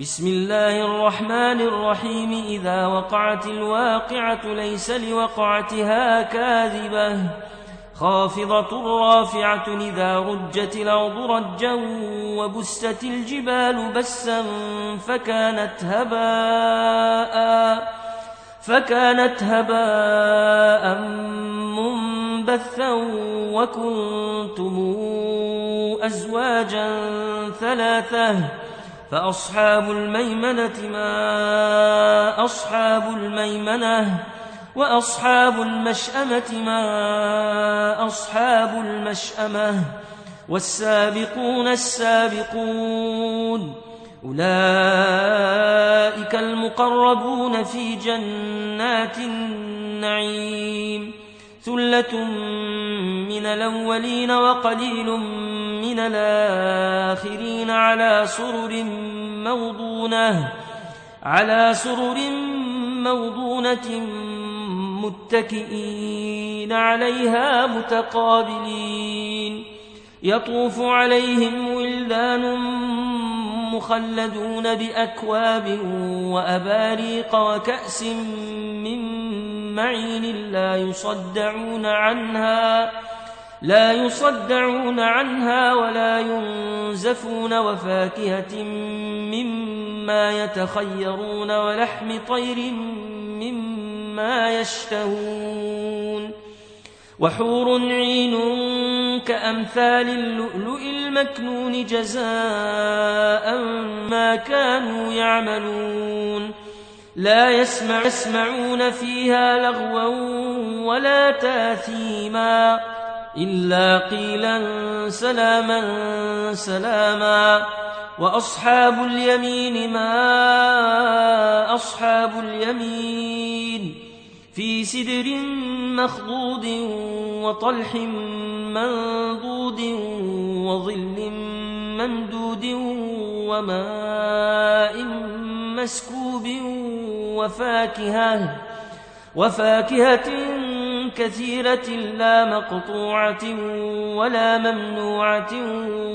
بسم الله الرحمن الرحيم. إذا وقعت الواقعة ليس لوقعتها كاذبة خافضة رافعة إذا رجت الأرض رجا وبست الجبال بسا فكانت هباء منبثا وكنتم أزواجا ثلاثة فأصحاب الميمنة ما أصحاب الميمنة وأصحاب المشأمة ما أصحاب المشأمة والسابقون السابقون أولئك المقربون في جنات النعيم ثلة من الأولين وقليل من الآخرين على سرر موضونة متكئين عليها متقابلين يطوف عليهم ولدان مخلدون بأكواب وأباريق وكأس من معين لا يصدعون عنها ولا ينزفون وفاكهة مما يتخيرون ولحم طير مما يشتهون وحور عين كأمثال اللؤلؤ المكنون جزاء ما كانوا يعملون لا يسمعون فيها لغوا ولا تاثيما إلا قيلا سلاما سلاما وأصحاب اليمين ما أصحاب اليمين في سدر مخضود وطلح منضود وظل ممدود وماء مسكوب وفاكهة كثيرة لا مقطوعة ولا ممنوعة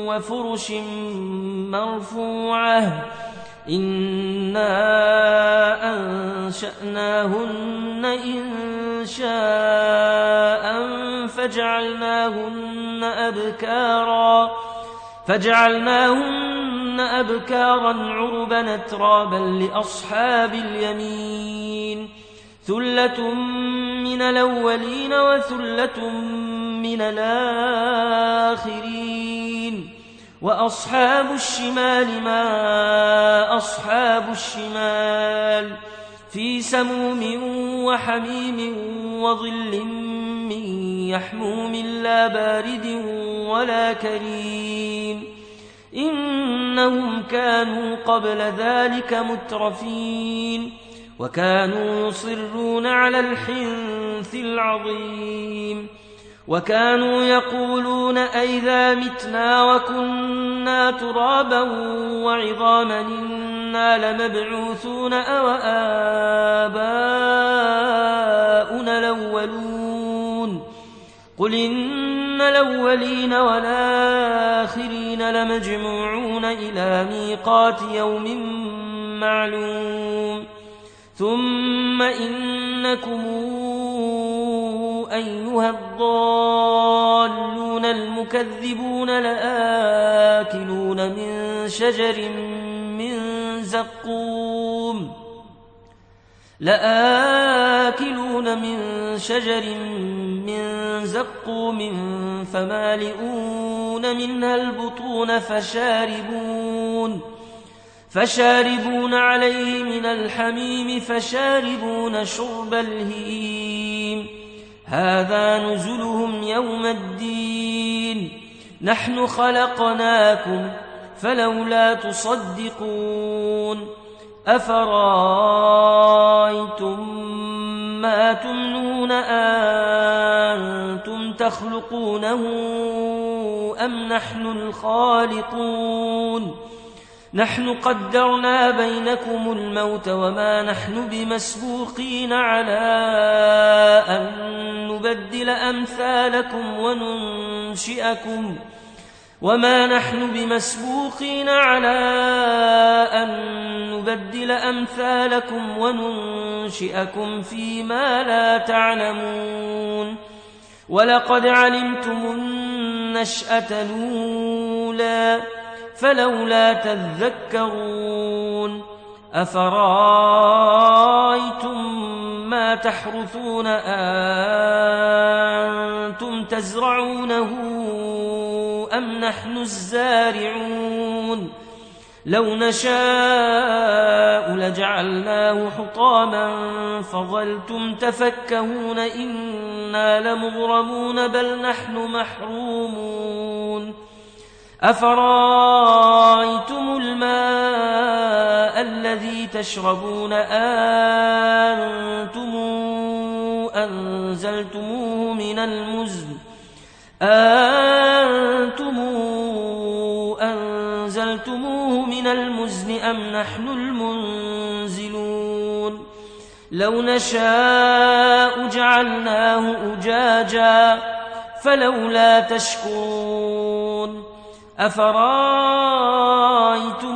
وفرش مرفوعة إنا أنشأناهن إنشاء فجعلناهن أبكارا عربا أترابا لأصحاب اليمين ثلة من الأولين وثلة من الآخرين وأصحاب الشمال ما أصحاب الشمال في سموم وحميم وظل من يحموم لا بارد ولا كريم إنهم كانوا قبل ذلك مترفين وكانوا يصرون على الحنث العظيم وكانوا يقولون أئذا متنا وكنا ترابا وعظاما إنا لمبعوثون أو آباؤنا الأولون قل إن الأولين والآخرين لمجموعون إلى ميقات يوم معلوم ثم إنكم أيها الضالون المكذبون لآكلون من شجر من زقوم فمالئون منها البطون فشاربون عليه من الحميم فشاربون شرب الهيم هذا نزلهم يوم الدين نحن خلقناكم فلولا تصدقون أفرأيتم ما تمنون أنتم تخلقونه أم نحن الخالقون نحن قدرنا بينكم الموت وما نحن بمسبوقين على أن نبدل أمثالكم وننشئكم وما نحن بمسبوقين على أن نبدل أمثالكم وننشئكم فيما لا تعلمون ولقد علمتم النشأة الأولى فلولا تذكرون أفرأيتم ما تحرثون أنتم تزرعونه أم نحن الزارعون لو نشاء لجعلناه حطاما فظلتم تفكهون إنا لمغرمون بل نحن محرومون أفرأيتم الماء الذي تشربون أنتم أنزلتموه من المزن أم نحن المنزلون لو نشاء جعلناه أجاجا فلولا تشكرون أفرأيتم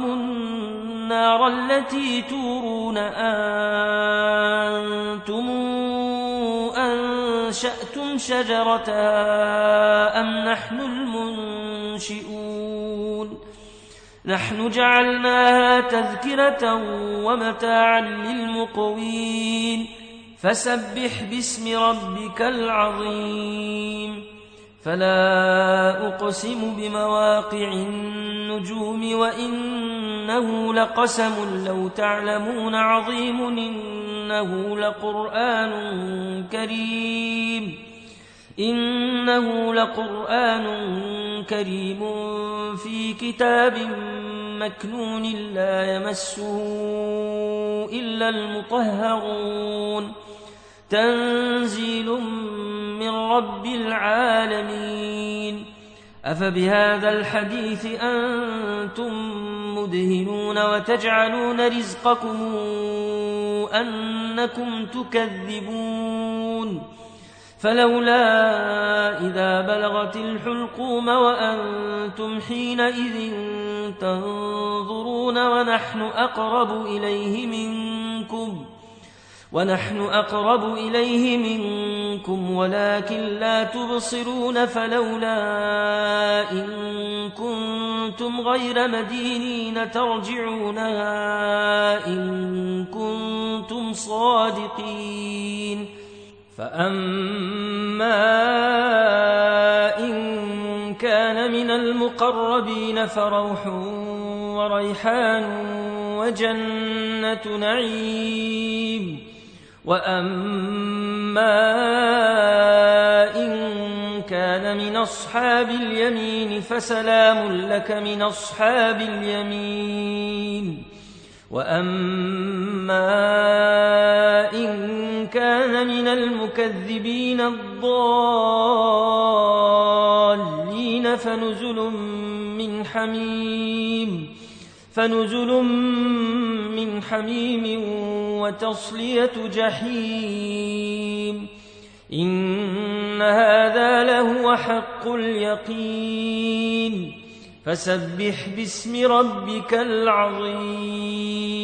النار التي تورون أنتم أنشأتم شجرتها أم نحن المنشئون نحن جعلناها تذكرة ومتاعا للمقوين فسبح باسم ربك العظيم فلا أقسم بمواقع النجوم وإنه لقسم لو تعلمون عظيم إنه لقرآن كريم في كتاب مكنون لا يمسه إلا المطهرون تنزيل من رب العالمين أفبهذا الحديث أنتم مدهنون وتجعلون رزقكم أنكم تكذبون فلولا إذا بلغت الحلقوم وأنتم حينئذ تنظرون ونحن أقرب إليه منكم ولكن لا تبصرون فلولا إن كنتم غير مدينين ترجعونها إن كنتم صادقين فأما إن كان من المقربين فروح وريحان وجنة نعيم وأما إن كان من أصحاب اليمين فسلام لك من أصحاب اليمين وأما إن كان من المكذبين الضالين فنزل من حميم وتصلية جحيم إن هذا لهو حق اليقين فسبح باسم ربك العظيم